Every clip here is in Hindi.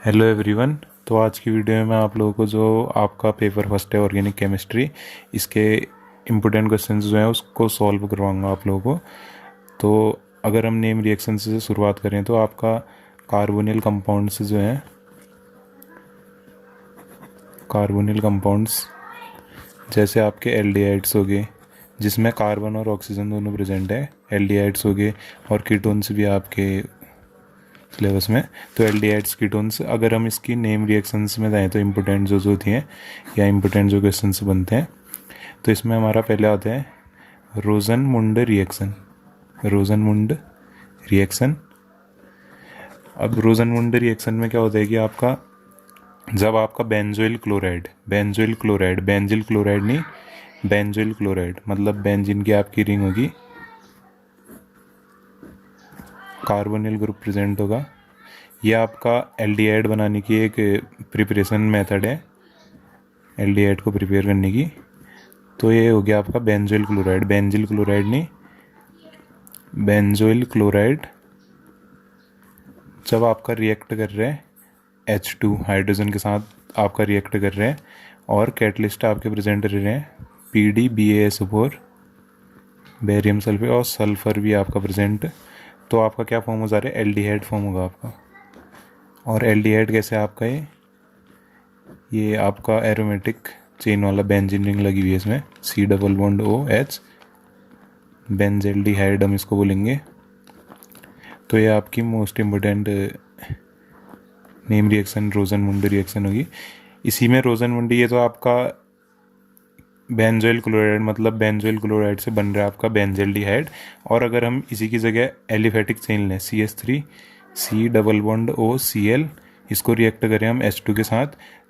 Hello everyone. तो आज की वीडियो में मैं आप लोगों को जो आपका पेपर फर्स्ट है ऑर्गेनिक केमिस्ट्री, इसके इम्पोर्टेंट क्वेश्चंस जो हैं उसको सॉल्व करवाऊंगा आप लोगों को। तो अगर हम नेम रिएक्शन से शुरुआत करें तो आपका कार्बोनिल कंपाउंड्स जो हैं, कार्बोनिल कंपाउंड्स जैसे आपके एल्डिहाइड्स हो गए जिसमें कार्बन और ऑक्सीजन दोनों प्रेजेंट है, एल्डिहाइड्स हो गए, और कीटोन्स भी आपके सिलेबस में। तो एल्डिहाइड्स कीटोन्स, अगर हम इसकी नेम रिएक्शंस में जाएँ तो इम्पोर्टेंट जो होती हैं या इम्पोर्टेंट जो क्वेश्चंस बनते हैं, तो इसमें हमारा पहले आता है रोजनमुंड रिएक्शन। रोजनमुंड रिएक्शन। अब रोजनमुंड रिएक्शन में क्या होता है कि आपका जब आपका बेंजोइल क्लोराइड बेंजिल क्लोराइड नहीं, बेंजोइल क्लोराइड मतलब बेंजीन की आपकी रिंग होगी, कार्बोनिल ग्रुप प्रेजेंट होगा। ये आपका एल्डिहाइड बनाने की एक प्रिपरेशन मेथड है, एल्डिहाइड को प्रिपेयर करने की। तो ये हो गया आपका बेंजोइल क्लोराइड, बेंजिल क्लोराइड नहीं, बेंजोइल क्लोराइड। जब आपका रिएक्ट कर रहे हैं H2 हाइड्रोजन के साथ आपका रिएक्ट कर रहे हैं और कैटलिस्ट आपके प्रेजेंट रह रहे हैं PdBaSO4, बेरियम सल्फेट, और सल्फर भी आपका प्रेजेंट, तो आपका क्या फॉर्म हो जा रहा है, एल्डिहाइड फॉर्म होगा आपका। और एल्डिहाइड कैसे आपका ये आपका एरोमेटिक चेन वाला बेंजीन रिंग लगी हुई है इसमें, C double bond OH, benzaldehyde हम इसको बोलेंगे। तो ये आपकी most important name reaction Rosenmund reaction होगी। इसी में रोजनमुंडी, ये तो आपका बेंजोइल क्लोराइड मतलब बेंजोइल क्लोराइड से बन रहा है आपका बेंजेल्डिहाइड। और अगर हम इसी की जगह एलिफेटिक चेन लें CH3 C double bond OCl, इसको रिएक्ट करें हम H2 के साथ,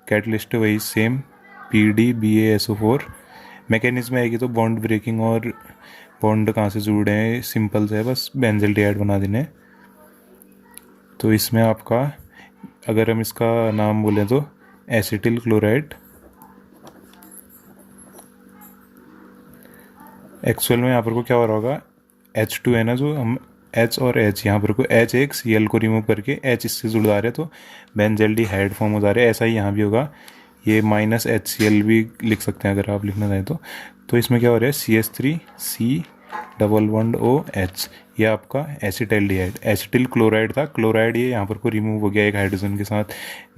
कैटलिस्ट वही सेम PdBaSO4, मैकेनिज्म आएगी तो बॉन्ड ब्रेकिंग और बॉन्ड कहाँ से जुड़े हैं सिंपल से है, बस बेंजेल्डिहाइड बना देने। तो इसमें आपका अगर हम इसका नाम बोलें तो एसिटिल क्लोराइड। एक्चुअल में यहाँ पर को क्या हो रहा होगा, H2 है ना, जो हम H और H, यहाँ पर को H एक Cl को रिमूव करके H इससे जुड़ जा रहे हैं तो बेंजेल्डिहाइड फॉर्म हो जा रहे हैं। ऐसा ही यहाँ भी होगा, ये -HCl भी लिख सकते हैं अगर आप लिखना चाहें तो इसमें क्या हो रहा है CH3 C double bond OH, ये आपका एसिटल्डिहाइड, एसिटिल क्लोराइड था, क्लोराइड ये यहाँ पर को रिमूव हो गया एक हाइड्रोजन के साथ,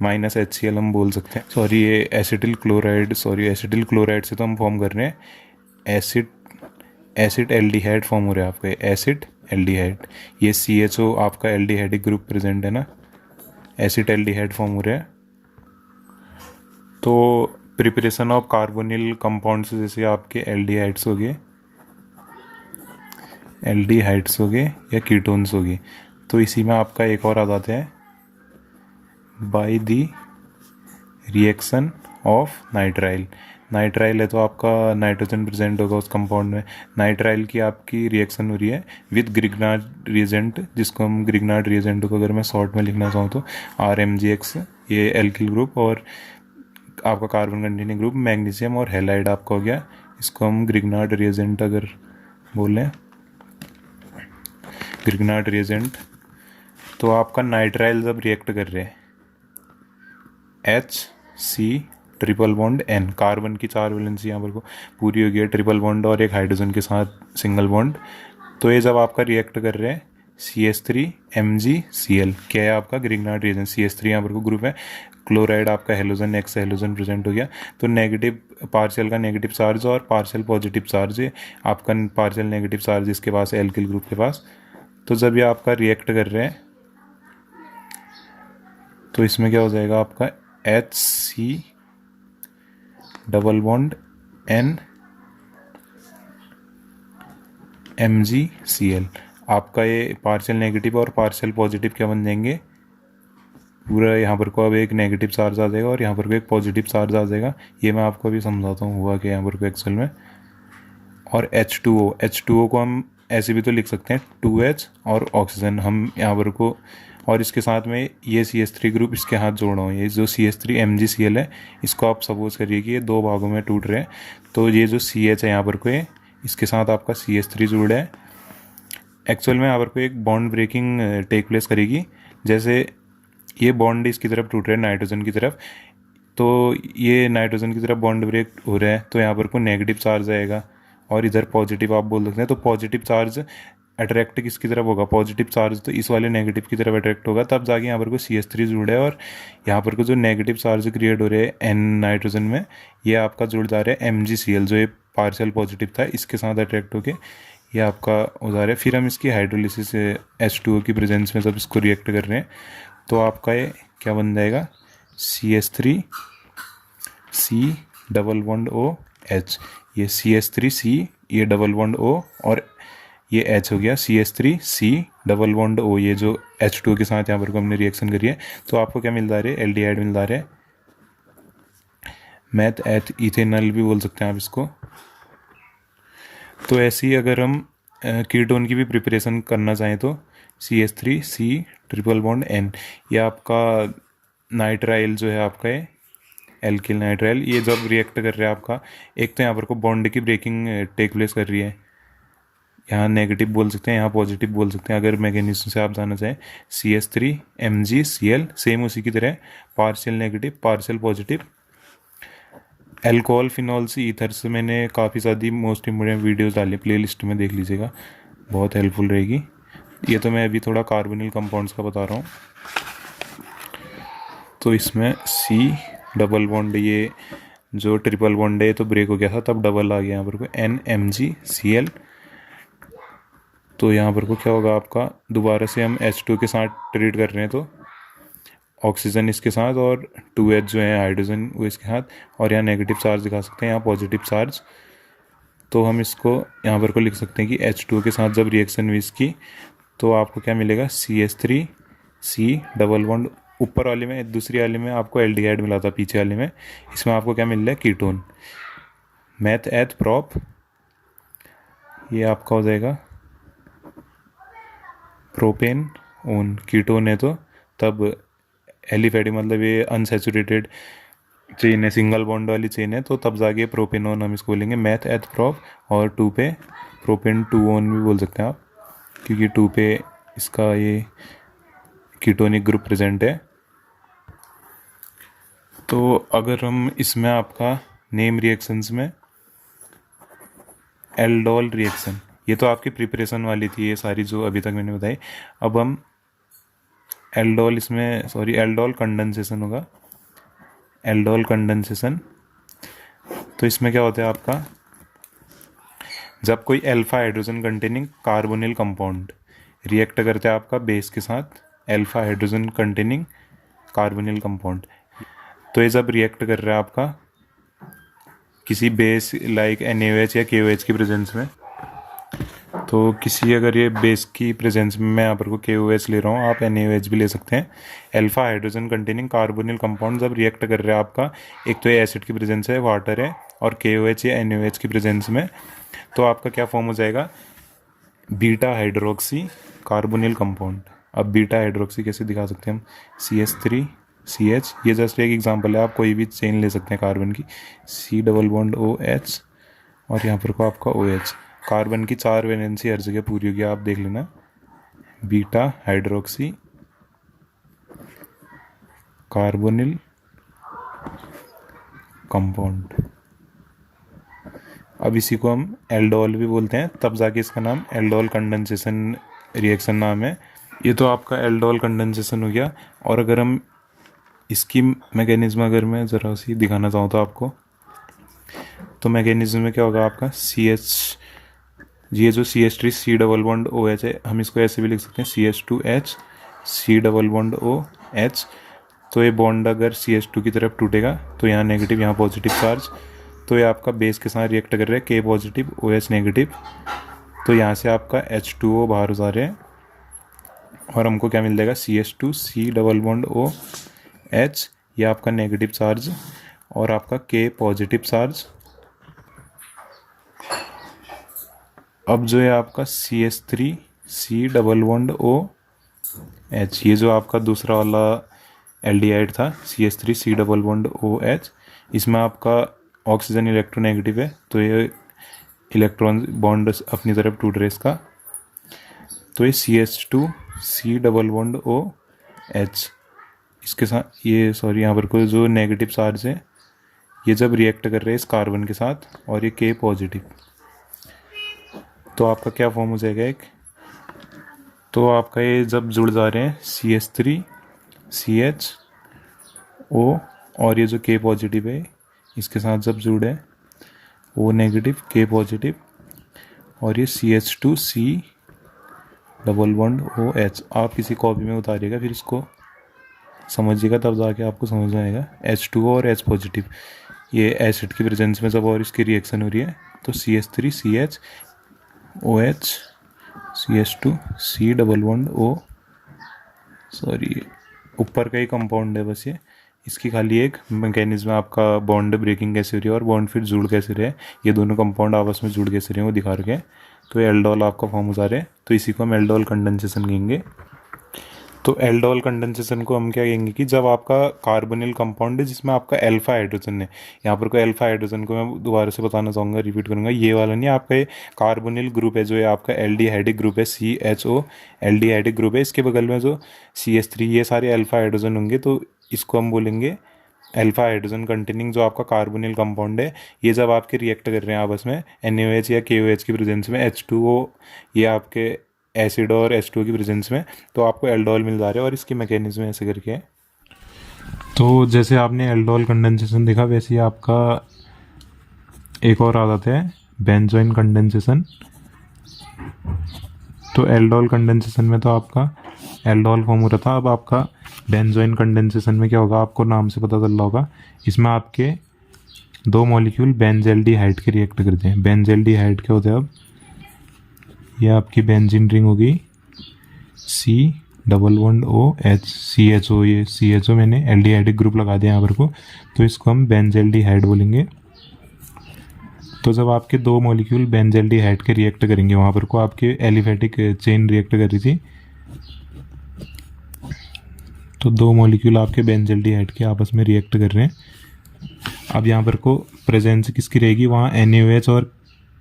-HCl हम बोल सकते हैं। सॉरी, ये एसिटिल क्लोराइड, एसिटिल क्लोराइड से तो हम फॉर्म कर रहे हैं एसिड एल्डिहाइड फॉर्म हो रहा है आपका, एसिड एल्डिहाइड। ये CHO आपका एल्डिहाइडिक ग्रुप प्रेजेंट है ना, एसिड एल्डिहाइड फॉर्म हो रहा है। तो प्रिपरेशन ऑफ कार्बोनिल कंपाउंड्स जैसे आपके एल्डिहाइड्स हो गए, या कीटोन्स हो गए, तो इसी में आपका एक और आ जाते हैं by the reaction of nitrile. Nitrile है तो आपका नाइट्रोजन प्रेजेंट होगा उस कंपाउंड में। नाइट्राइल की आपकी रिएक्शन हो रही है विद ग्रिग्नार्ड रिएजेंट, जिसको हम ग्रिग्नार्ड रिएजेंट को अगर मैं शॉर्ट में लिखना चाहूँ तो RMgX, ये एल्किल ग्रुप, और आपका कार्बन कंटेनिंग ग्रुप मैग्नीशियम और हैलाइड आपका हो गया, इसको हम ग्रिग्नार्ड रिएजेंट अगर बोलें, ग्रिग्नार्ड रिएजेंट। तो आपका नाइट्राइल जब रिएक्ट कर रहे हैं HC triple bond N, carbon की 4 वैलेंसी यहाँ पर को पूरी हो गई है, ट्रिपल बॉन्ड और एक हाइड्रोजन के साथ सिंगल बॉन्ड। तो ये जब आपका रिएक्ट कर रहे हैं CH3MgCl, क्या है आपका ग्रिग्नार्ड रिएजेंट, CH3 यहाँ पर को ग्रुप है, क्लोराइड आपका हेलोजन, X हेलोजन प्रेजेंट हो गया। तो नेगेटिव पार्शियल का नेगेटिव चार्ज और पार्शियल पॉजिटिव चार्ज है आपका, पार्शियल नेगेटिव चार्ज इसके पास है एल्किल ग्रुप के पास। तो जब ये आपका रिएक्ट कर रहे हैं तो इसमें क्या हो जाएगा आपका HC double bond N MgCl, आपका ये पार्शियल नेगेटिव और पार्शियल पॉजिटिव क्या बन जाएंगे, पूरा यहाँ पर को अब एक नेगेटिव चार्ज आ जाएगा और यहाँ पर को एक पॉजिटिव चार्ज आ जाएगा। ये मैं आपको अभी समझाता हूँ हुआ क्या यहाँ पर को एक्चुअल में। और H2O को हम ऐसे भी तो लिख सकते हैं 2H और ऑक्सीजन हम यहाँ पर को, और इसके साथ में ये CH3 ग्रुप इसके हाथ जोड़ रहा हूँ, ये जो CH3 MgCl है इसको आप सपोज करिए कि ये 2 भागों में टूट रहे हैं। तो ये जो CH है यहाँ पर को, इसके साथ आपका CH3 जुड़ा है। एक्चुअल में यहाँ पर को एक बॉन्ड ब्रेकिंग टेक प्लेस करेगी, जैसे ये बॉन्ड इसकी तरफ टूट रहा है नाइट्रोजन की तरफ, तो ये नाइट्रोजन की तरफ बॉन्ड ब्रेक हो रहा है, तो यहाँ पर को नेगेटिव चार्ज आएगा और इधर पॉजिटिव आप बोल सकते हैं। तो पॉजिटिव चार्ज अट्रैक्ट किसकी तरफ होगा, पॉजिटिव चार्ज तो इस वाले नेगेटिव की तरफ अट्रैक्ट होगा, तब जाके यहाँ पर को CH3 जुड़ा है। और यहाँ पर को जो नेगेटिव चार्ज क्रिएट हो रहे हैं N नाइट्रोजन में, ये आपका जुड़ जा रहा है MgCl, जो ये पार्शियल पॉजिटिव था इसके साथ अट्रैक्ट होके ये आपका हो जा रहा है। फिर हम इसकी हाइड्रोलिसिस H2O की प्रेजेंस में जब इसको रिएक्ट कर रहे हैं तो आपका ये क्या बन जाएगा, CH3 C double bond OH, ये CH3C, ये डबल बॉन्ड O और ये H हो गया CH3C डबल बॉन्ड O, ये जो H2O के साथ यहाँ पर को हमने रिएक्शन करी है। तो आपको क्या मिल रहा है, एल्डिहाइड मिल रहा है, मैथ एथ इथेनॉल भी बोल सकते हैं आप इसको। तो ऐसे ही अगर हम कीटोन की भी प्रिपरेशन करना चाहें तो CH3C ट्रिपल बॉन्ड N, ये आपका नाइट्राइल जो है आपका ये एल्किल नाइट्राइल, ये जब रिएक्ट कर रहा है आपका, एक तो यहाँ पर को बॉन्ड की ब्रेकिंग टेक प्लेस कर रही है, यहाँ नेगेटिव बोल सकते हैं, यहाँ पॉजिटिव बोल सकते हैं अगर मैकेनिज्म से आप जानना चाहें। CH3 MgCl सेम उसी की तरह partial negative partial positive. Alcohol phenols ethers मैंने काफ़ी सारी मोस्ट इम्पोर्टेंट वीडियोस डाली, प्लेलिस्ट में देख लीजिएगा, बहुत हेल्पफुल रहेगी। ये तो मैं अभी थोड़ा कार्बोनिल कंपाउंड्स का बता रहा हूँ। तो इसमें C डबल बॉन्ड, ये जो ट्रिपल बॉन्ड है तो ब्रेक हो गया था, तब डबल आ गया यहाँ पर को NMgCl। तो यहाँ पर को क्या होगा आपका, दोबारा से हम H2 के साथ ट्रीट कर रहे हैं तो ऑक्सीजन इसके साथ और 2H जो है हाइड्रोजन वो इसके साथ, और यहाँ नेगेटिव चार्ज दिखा सकते हैं, यहाँ पॉजिटिव चार्ज। तो हम इसको यहाँ पर को लिख सकते हैं कि H2 के साथ जब रिएक्शन हुई इसकी तो आपको क्या मिलेगा, CH3C डबल बॉन्ड, ऊपर वाले में दूसरी वाले में आपको एल्डिहाइड मिला था, पीछे वाले में इसमें आपको क्या मिल रहा है, कीटोन। मैथ एथ प्रॉप, ये आपका हो जाएगा प्रोपेन ओन, कीटोन है तो तब एलिफेटिक, मतलब ये अनसैचुरेटेड चेन है, सिंगल बॉन्ड वाली चेन है, तो तब जाके प्रोपेनोन हम इसको बोलेंगे। मैथ एथ प्रॉप, और 2 पे प्रोपेन 2 ओन भी बोल सकते हैं आप, क्योंकि 2 पे इसका ये कीटोनिक ग्रुप प्रेजेंट है। तो अगर हम इसमें आपका नेम रिएक्शंस में एल्डोल रिएक्शन, ये तो आपकी प्रिपरेशन वाली थी ये सारी जो अभी तक मैंने बताई। अब हम एल्डोल, इसमें सॉरी एल्डोल कंडेंसेशन होगा, एल्डोल कंडेंसेशन। तो इसमें क्या होता है आपका, जब कोई alpha hydrogen containing carbonyl compound react करता है आपका बेस के साथ, alpha hydrogen containing carbonyl compound, तो ये जब रिएक्ट कर रहा है आपका किसी बेस लाइक NaOH या KOH की प्रेजेंस में, तो किसी अगर ये बेस की प्रेजेंस में मैं यहाँ पर को KOH ले रहा हूँ, आप NaOH भी ले सकते हैं। Alpha hydrogen containing carbonyl compound जब रिएक्ट कर रहा है आपका, एक तो ये एसिड की प्रेजेंस है, वाटर है, और KOH या NaOH की प्रेजेंस में, तो आपका क्या फॉर्म हो जाएगा, बीटा हाइड्रोक्सी कार्बोनिल कंपाउंड। अब बीटा हाइड्रोक्सी कैसे दिखा सकते हैं हम, CH3CH, ये जस्ट एक एग्जांपल है, आप कोई भी चेन ले सकते हैं कार्बन की, C डबल बॉन्ड OH और यहाँ पर को आपका OH। कार्बन की 4 वैलेंसी हर जगह पूरी होगी, आप देख लेना, बीटा हाइड्रोक्सी कार्बोनिल कंपाउंड। अब इसी को हम एल्डोल भी बोलते हैं, तब जाके इसका नाम एल्डोल कंडेंसेशन रिएक्शन नाम है। ये तो आपका एल्डोल कंडेंसेशन हो गया। और अगर हम इसकी मैकेनिज्म अगर मैं ज़रा सी दिखाना चाहूँ तो आपको, तो मैकेनिज्म में क्या होगा आपका, ये जो CH3C डबल बॉन्ड OH है, हम इसको ऐसे भी लिख सकते हैं CH2H C double bond OH। तो ये बॉन्ड अगर CH2 की तरफ टूटेगा तो यहाँ नेगेटिव, यहाँ पॉजिटिव चार्ज, तो ये आपका बेस के साथ रिएक्ट कर रहा है, K पॉजिटिव OH नेगेटिव, तो यहाँ से आपका H2O बाहर जा रहे हैं और हमको क्या मिल जाएगा, CH2C डबल बॉन्ड OH, ये आपका नेगेटिव चार्ज और आपका K पॉजिटिव चार्ज। अब जो है आपका CH3C डबल बॉन्ड OH, ये जो आपका दूसरा वाला एल्डिहाइड था CH3C डबल बॉन्ड OH, इसमें आपका ऑक्सीजन इलेक्ट्रोनेगेटिव है, तो ये इलेक्ट्रॉन बॉन्ड अपनी तरफ टूट रहे इसका, तो ये CH2C डबल बॉन्ड OH। इसके साथ ये सॉरी यहाँ पर को जो नेगेटिव चार्ज है ये जब रिएक्ट कर रहे हैं इस कार्बन के साथ और ये K पॉजिटिव, तो आपका क्या फॉर्म हो जाएगा एक, तो आपका ये जब जुड़ जा रहे हैं CH3 CHO और ये जो K पॉजिटिव है इसके साथ जब जुड़े O नेगेटिव K पॉजिटिव और ये CH2 C double bond OH, आप किसी कॉपी में उतारिएगा फिर इसको समझिएगा तब जाके आपको समझ में आएगा। H2O और H पॉजिटिव ये एसिड की प्रेजेंस में जब और इसकी रिएक्शन हो रही है तो CH3 CH OH CH2 C double bond O, sorry ऊपर का ही कंपाउंड है बस ये, इसकी खाली एक मैकेनिज्म आपका बॉन्ड ब्रेकिंग कैसे हो रही है और बॉन्ड फिर जुड़ कैसे रहे, ये दोनों कंपाउंड आपस में जुड़ कैसे रहे हैं वो दिखा रखे हैं। तो ये एल्डोल आपका फॉर्म हो जा रहा है, तो इसी को हम एल्डोल कंडेंसेशन कहेंगे। तो एल्डोल कंडेंसेशन को हम क्या कहेंगे कि जब आपका कार्बोनिल कंपाउंड है जिसमें आपका अल्फा हाइड्रोजन है, यहाँ पर कोई अल्फा हाइड्रोजन को मैं दोबारा से बताना चाहूँगा, रिपीट करूँगा, ये वाला नहीं, आपका ये कार्बोनिल ग्रुप है जो है आपका एल्डिहाइडिक ग्रुप है CHO एल्डिहाइडिक ग्रुप है, इसके बगल में जो CH3 ये सारे अल्फा हाइड्रोजन होंगे, तो इसको हम बोलेंगे अल्फा हाइड्रोजन कंटेनिंग जो आपका कार्बोनिल कंपाउंड है। ये जब आपके रिएक्ट कर रहे हैं आपस में NaOH या KOH की प्रेजेंस में, H2O ये आपके एसिड और H2O की प्रेजेंस में, तो आपको एल्डोल मिल जा रहा है और इसकी मैकेनिज्म ऐसे करके है। तो जैसे आपने एल्डोल कंडेंसेशन देखा वैसे ही आपका एक और आ जाता है बेंजोइन कंडेंसेशन। तो एल्डोल कंडेंसेशन में तो आपका एल्डोल फॉर्म हो रहा था, अब आपका बेंजोइन कंडेंसेशन में क्या होगा आपको नाम से पता चल रहा होगा, इसमें आपके दो मॉलिक्यूल बेंजेल्डिहाइड के रिएक्ट करते हैं। बेंजेल्डिहाइड क्या होता है, अब ये आपकी बेंजीन रिंग होगी C double bond OH CHO, ये CHO मैंने एल्डिहाइडिक ग्रुप लगा दिया यहाँ पर को, तो इसको हम बेंजेल्डिहाइड बोलेंगे। तो जब आपके दो मॉलिक्यूल बेंजेल्डिहाइड के रिएक्ट करेंगे, वहाँ पर को आपके एलिफेटिक चेन रिएक्ट कर रही थी, तो दो मॉलिक्यूल आपके बेंजेल्डिहाइड के आपस में रिएक्ट कर रहे हैं। अब यहाँ पर को प्रेजेंस किसकी रहेगी, वहाँ NaOH और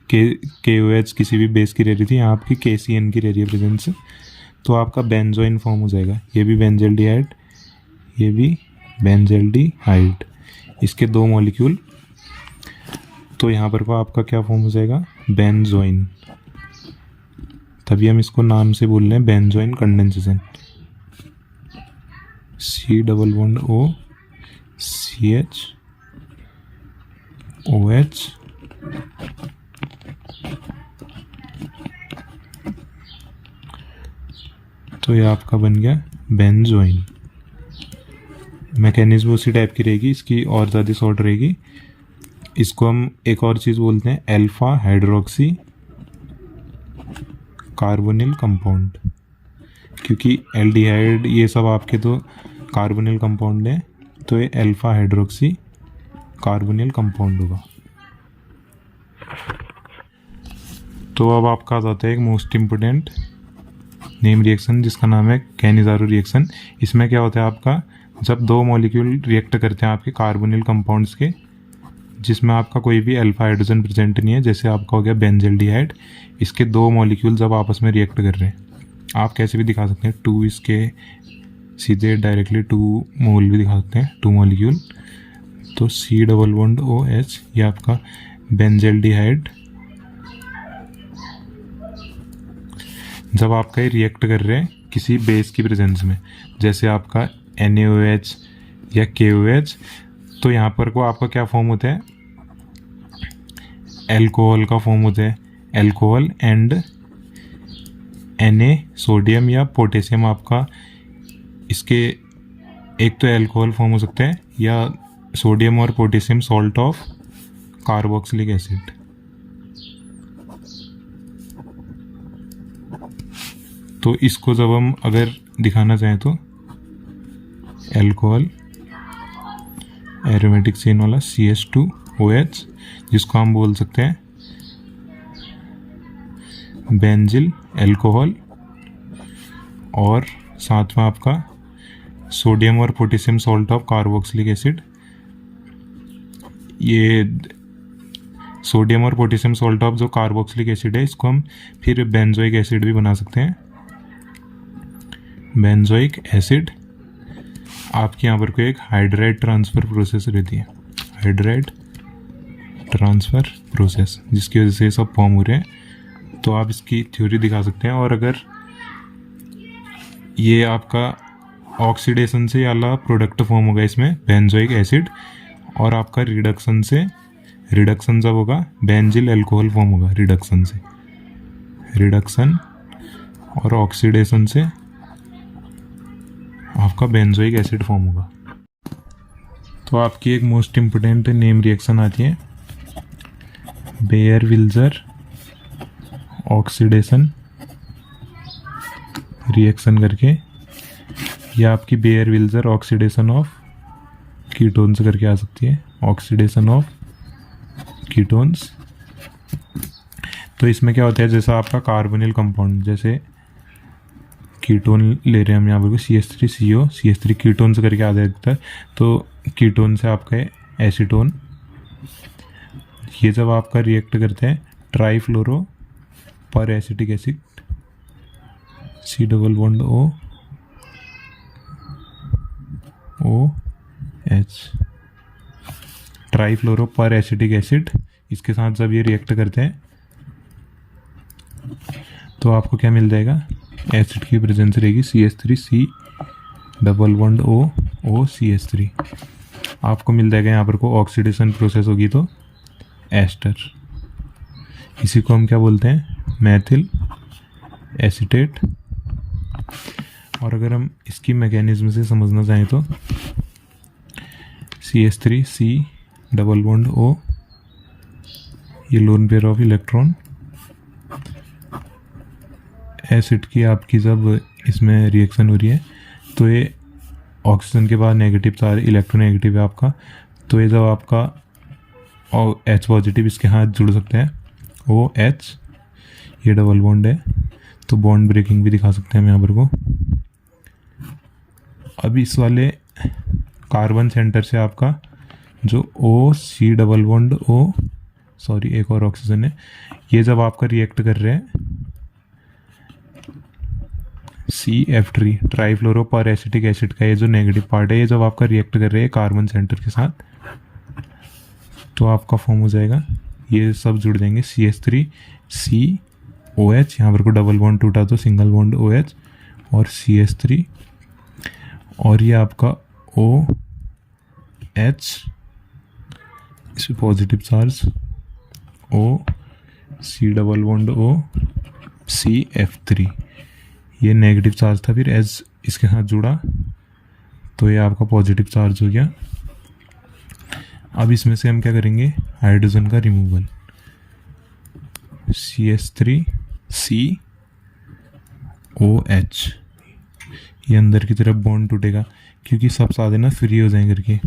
KOH किसी भी बेस की रह रही थी, यहाँ आपकी KCN की रह रही है प्रेजेंस, तो आपका बेंजोइन फॉर्म हो जाएगा। ये भी बेंजेल्डिहाइड, ये भी बेंजेल्डिहाइड, इसके दो मॉलिक्यूल, तो यहाँ पर को आपका क्या फॉर्म हो जाएगा, बेंजोइन। तभी हम इसको नाम से बोल रहे हैं benzoin condensation. C double bond O CH OH तो ये आपका बन गया बेंजोइन। मैकेनिज्म उसी टाइप की रहेगी, इसकी और ज़्यादा शॉर्ट रहेगी। इसको हम एक और चीज़ बोलते हैं अल्फा हाइड्रोक्सी कार्बोनिल कंपाउंड, क्योंकि एल्डिहाइड ये सब आपके तो कार्बोनिल कंपाउंड है, तो ये अल्फा हाइड्रोक्सी कार्बोनिल कंपाउंड होगा। तो अब आपका आ जाता है एक मोस्ट इम्पोर्टेंट नेम रिएक्शन जिसका नाम है कैनिज़ारो रिएक्शन। इसमें क्या होता है आपका, जब दो मॉलिक्यूल रिएक्ट करते हैं आपके कार्बोनिल कंपाउंड्स के जिसमें आपका कोई भी अल्फा हाइड्रोजन प्रेजेंट नहीं है, जैसे आपका हो गया बेंजेल्डिहाइड, इसके दो मॉलिक्यूल जब आपस में रिएक्ट कर रहे हैं, आप कैसे भी दिखा सकते हैं, टू इसके सीधे डायरेक्टली 2 मोल भी दिखा सकते हैं, 2 मॉलिक्यूल, तो C डबल बॉन्ड OH ये आपका बेंजेल्डिहाइड, जब आपका ये रिएक्ट कर रहे हैं किसी बेस की प्रेजेंस में, जैसे आपका NaOH या KOH, तो यहाँ पर को आपका क्या फॉर्म होता है, एल्कोहल का फॉर्म होता है, एल्कोहल एंड Na सोडियम या पोटेशियम, आपका इसके एक तो एल्कोहल फॉर्म हो सकता है या सोडियम और potassium salt of carboxylic acid. तो इसको जब हम अगर दिखाना चाहें तो एल्कोहल एरोमेटिक चेन वाला CH2OH, जिसको हम बोल सकते हैं बेंजिल एल्कोहल, और साथ में आपका सोडियम और potassium salt of carboxylic acid. ये सोडियम और पोटेशियम सॉल्ट ऑफ जो कार्बोक्सिलिक एसिड है, इसको हम फिर बेंजोइक एसिड भी बना सकते हैं, बेंजोइक एसिड। आपके यहाँ पर कोई एक हाइड्राइड ट्रांसफ़र प्रोसेस रहती है, हाइड्राइड ट्रांसफ़र प्रोसेस, जिसकी वजह से ये सब फॉर्म हो रहे हैं। तो आप इसकी थ्योरी दिखा सकते हैं। और अगर ये आपका ऑक्सीडेशन से वाला प्रोडक्ट फॉर्म होगा इसमें बेंजोइक एसिड, और आपका रिडक्शन से, रिडक्शन जब होगा बेंजिल अल्कोहल फॉर्म होगा, रिडक्शन से, रिडक्शन और ऑक्सीडेशन से आपका बेंजोइक एसिड फॉर्म होगा। तो आपकी एक मोस्ट इम्पोर्टेंट नेम रिएक्शन आती है बेयर विल्जर ऑक्सीडेशन रिएक्शन करके, या आपकी bear Villiger oxidation of ketones करके आ सकती है, ऑक्सीडेशन ऑफ कीटोन्स। तो इसमें क्या होता है, जैसा आपका कार्बोनिल कंपाउंड, जैसे कीटोन ले रहे हैं हम यहाँ पर CH3CO, CH3 कीटोन से करके आ जाता है। तो कीटोन से आपका एसीटोन, ये जब आपका रिएक्ट करते हैं ट्राईफ्लोरो पर acetic acid, C double bond OH, trifluoro पर एसिटिक एसिड, इसके साथ जब ये रिएक्ट करते हैं तो आपको क्या मिल जाएगा, एसिड की प्रेजेंस रहेगी CH3C डबल बॉन्ड OCH3, आपको मिल जाएगा यहाँ पर को ऑक्सीडेशन प्रोसेस होगी तो एस्टर, इसी को हम क्या बोलते हैं, मैथिल एसीटेट। और अगर हम इसकी मैकेनिज्म से समझना चाहें तो CH3C डबल बॉन्ड O, ये lone pair of electron, acid की आपकी जब इसमें रिएक्शन हो रही है तो ये ऑक्सीजन के बाद नेगेटिव चार्ज, इलेक्ट्रोनेगेटिव है आपका, तो ये जब आपका और H पॉजिटिव इसके हाथ जुड़ सकते हैं OH, ये डबल बॉन्ड है, तो बॉन्ड ब्रेकिंग भी दिखा सकते हैं हम यहाँ पर को। अब इस वाले कार्बन सेंटर से आपका जो OC double bond O, sorry एक और ऑक्सीजन है, ये जब आपका रिएक्ट कर रहे हैं CF3 ट्राईफ्लोरो पर एसिटिक एसिड का, ये जो नेगेटिव पार्ट है, ये जब आपका रिएक्ट कर रहे हैं कार्बन सेंटर के साथ, तो आपका फॉर्म हो जाएगा, ये सब जुड़ जाएंगे CH3COH, यहाँ पर को डबल बॉन्ड टूटा तो सिंगल बॉन्ड OH और CH3, और ये आपका OH, इसमें positive charge OC double bond O CF3, ये नेगेटिव चार्ज था, फिर एज इसके साथ जुड़ा तो ये आपका पॉजिटिव चार्ज हो गया। अब इसमें से हम क्या करेंगे, हाइड्रोजन का रिमूवल, CH3COH, ये अंदर की तरफ बॉन्ड टूटेगा क्योंकि सब सारे ना फ्री हो जाएंगे करके,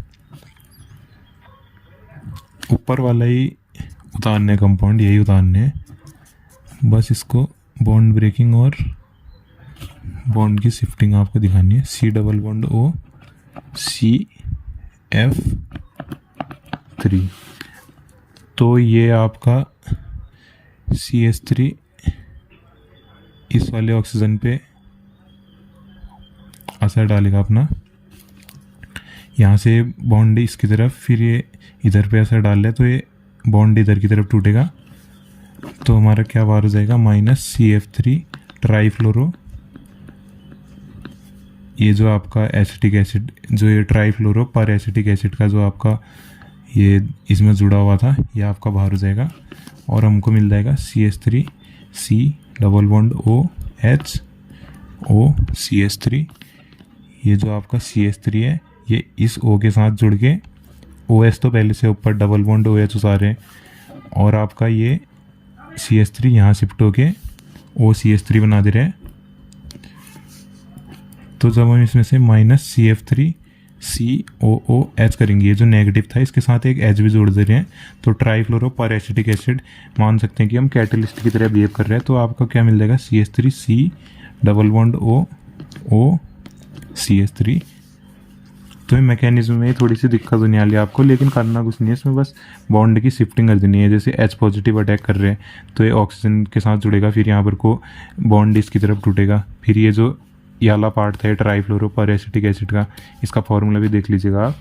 ऊपर वाला ही उतारने कंपाउंड, यही उतारने है, बस इसको बॉन्ड ब्रेकिंग और बॉन्ड की शिफ्टिंग आपको दिखानी है। C double bond O CF3, तो ये आपका CH3 इस वाले ऑक्सीजन पे असर डालेगा अपना, यहाँ से बॉन्ड इसकी तरफ, फिर ये इधर पे असर डाल रहा है तो ये बॉन्ड इधर की तरफ टूटेगा, तो हमारा क्या बाहर हो जाएगा, -CF3 ट्राईफ्लोरो, ये जो आपका एसिटिक एसिड, जो ये ट्राईफ्लोरो पर एसिटिक एसिड का जो आपका ये इसमें जुड़ा हुआ था, ये आपका बाहर हो जाएगा, और हमको मिल जाएगा CH3C double bond OH OCH3, ये जो आपका CH3 है ये इस O के साथ जुड़ के, OH तो पहले से ऊपर डबल बॉन्ड OH उतारे हैं, और आपका ये CH3 यहाँ शिफ्ट होके OCH3 बना दे रहे हैं। तो जब हम इसमें से -CF3COOH करेंगे, ये जो नेगेटिव था इसके साथ एक H भी जोड़ दे रहे हैं, तो ट्राईफ्लोरो पर एसिटिक एसिड मान सकते हैं कि हम कैटलिस्ट की तरह बिहेव कर रहे हैं, तो आपका क्या मिल जाएगा, CH3C डबल बॉन्ड OCH3। तो ये मैकेनिज्म में थोड़ी सी दिक्कत होने वाली है आपको, लेकिन करना कुछ नहीं है इसमें, बस बॉन्ड की शिफ्टिंग कर देनी है। जैसे H पॉजिटिव अटैक कर रहे हैं तो ये ऑक्सीजन के साथ जुड़ेगा, फिर यहाँ पर को बॉन्ड इसकी तरफ टूटेगा, फिर ये जो ये वाला पार्ट था ट्राईफ्लोरो एसिटिक एसिड का, इसका फॉर्मूला भी देख लीजिएगा आप।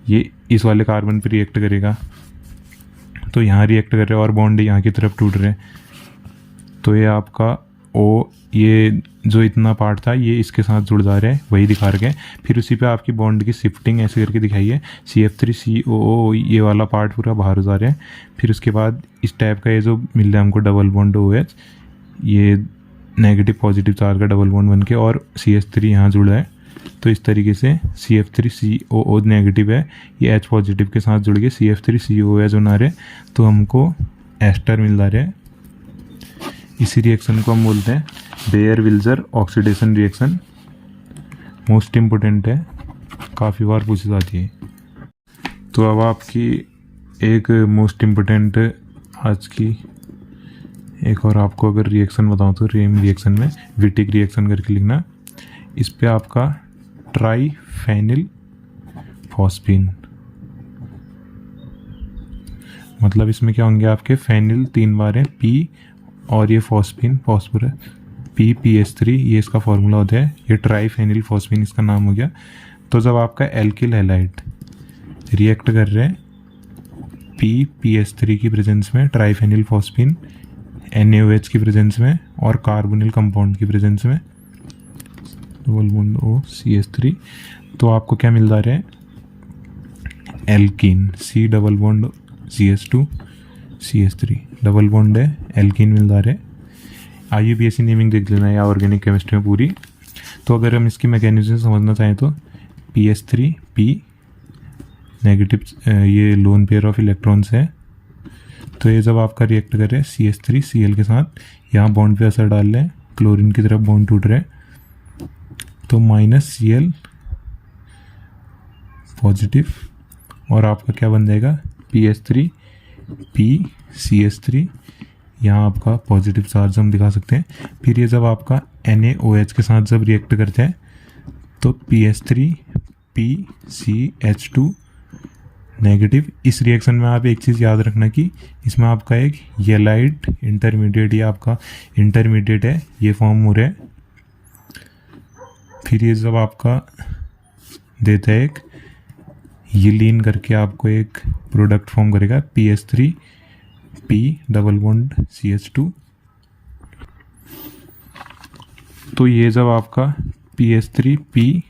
ये इस वाले कार्बन पर रिएक्ट करेगा तो यहाँ रिएक्ट कर रहे हैं और बॉन्ड यहाँ की तरफ टूट रहे हैं, तो ये आपका ओ, ये जो इतना पार्ट था ये इसके साथ जुड़ जा रहा है, वही दिखा रखे हैं। फिर उसी पे आपकी बॉन्ड की शिफ्टिंग ऐसे करके दिखाई है, CF3COO, ये वाला पार्ट पूरा बाहर जा रहा है। फिर उसके बाद इस टाइप का ये जो मिल रहा है हमको डबल बॉन्ड OH, ये नेगेटिव पॉजिटिव चार्ज का डबल बॉन्ड बन के और CH3 यहाँ जुड़ा है। तो इस तरीके से CF3COO नेगेटिव है, ये H पॉजिटिव के साथ जुड़ के CF3COOH बना रहे, तो हमको एस्टर मिल रहा है। इसी रिएक्शन को हम बोलते हैं Baeyer Villiger oxidation reaction. Most important है, काफ़ी बार पूछी जाती है। तो अब आपकी एक मोस्ट इम्पोर्टेंट आज की एक और आपको अगर रिएक्शन बताऊँ तो रेम रिएक्शन में विटिक रिएक्शन करके लिखना। इस पे आपका ट्राईफेनिल फॉस्फीन, मतलब इसमें क्या होंगे आपके फेनिल 3 बार है P और ये फॉस्फीन फॉस्फोरस PPH3, ये इसका फॉर्मूला होता है। ये ट्राईफेनिल फॉस्फीन इसका नाम हो गया। तो जब आपका एल्किल हैलाइड रिएक्ट कर रहे हैं PPH3 की प्रेजेंस में, ट्राईफेनिल फॉस्फीन NaOH की प्रेजेंस में और कार्बोनिल कंपाउंड की प्रेजेंस में, डबल बॉन्ड OCH3, तो आपको क्या मिल रहा है? Alkene, C double bond CH2 CH3 double bond है, एल्कीन मिल रहा है। IUPAC नेमिंग देख लेना या ऑर्गेनिक केमिस्ट्री में पूरी। तो अगर हम इसकी मैकेनिज्म समझना चाहें तो PH3P नेगेटिव, ये लोन पेयर ऑफ इलेक्ट्रॉन्स है। तो ये जब आपका रिएक्ट कर रहे हैं CH3Cl के साथ, यहाँ बॉन्ड पे असर डाल रहे हैं, क्लोरीन की तरफ बॉन्ड टूट रहे हैं, तो -Cl पॉजिटिव और आपका क्या बन जाएगा PH3P CH3, यहाँ आपका पॉजिटिव चार्ज हम दिखा सकते हैं। फिर ये जब आपका NaOH के साथ जब रिएक्ट करते हैं तो PH3P CH2 नेगेटिव। इस रिएक्शन में आप एक चीज़ याद रखना कि इसमें आपका एक येलाइड इंटरमीडिएट, ये आपका इंटरमीडिएट है, ये फॉर्म हो रहा है। फिर ये जब आपका देता है एक यीलीन करके आपको एक प्रोडक्ट फॉर्म करेगा PH3P डबल बॉन्ड CH2। तो ये जब आपका PH3P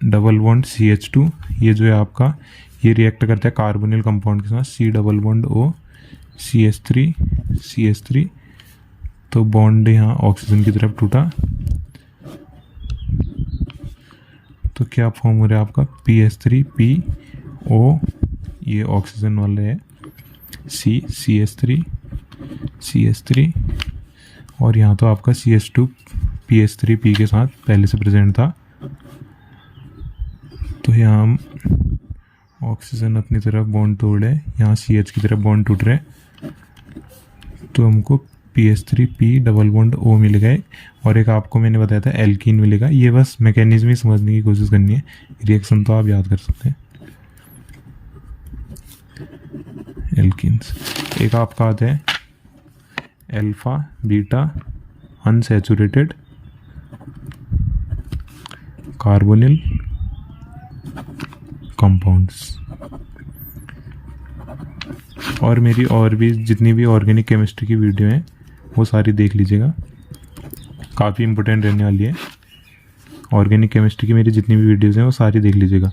डबल बॉन्ड CH2, ये जो है आपका, ये रिएक्ट करता है कार्बोनिल कंपाउंड के साथ C double bond O CH3, तो बॉन्ड यहाँ ऑक्सीजन की तरफ टूटा, तो क्या फॉर्म हो रहा है आपका PH3PO, ये ऑक्सीजन वाले है, CH3 और यहाँ तो आपका CH2 PH3P के साथ पहले से प्रेजेंट था। तो यहाँ हम ऑक्सीजन अपनी तरफ बॉन्ड तोड़ रहे, यहाँ CH की तरफ बॉन्ड टूट रहे, तो हमको PH3P डबल बॉन्ड O मिल गए और एक आपको मैंने बताया था एल्कीन मिलेगा। ये बस मैकेनिज्म ही समझने की कोशिश करनी है, रिएक्शन तो आप याद कर सकते हैं। एल्कीन्स एक आपका आता है alpha beta unsaturated carbonyl compounds. और मेरी और भी जितनी भी ऑर्गेनिक केमिस्ट्री की वीडियो हैं वो सारी देख लीजिएगा, काफ़ी इंपॉर्टेंट रहने वाली है। ऑर्गेनिक केमिस्ट्री की मेरी जितनी भी वीडियोस हैं वो सारी देख लीजिएगा।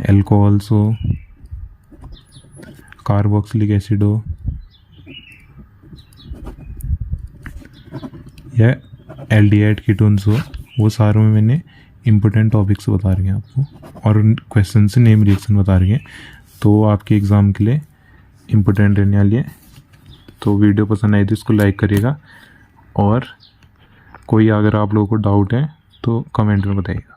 एल्कोहल्स हो, कार्बोक्सिलिक एसिड हो या एल्डिहाइड कीटोन्स हो, वो सारों में मैंने इंपॉर्टेंट टॉपिक्स बता रहे हैं आपको और क्वेश्चन से नेम रिएक्शन बता रही हैं, तो आपके एग्ज़ाम के लिए इम्पोर्टेंट रहने वाली है। तो वीडियो पसंद आई तो इसको लाइक करिएगा और कोई अगर आप लोगों को डाउट है तो कमेंट में बताइएगा।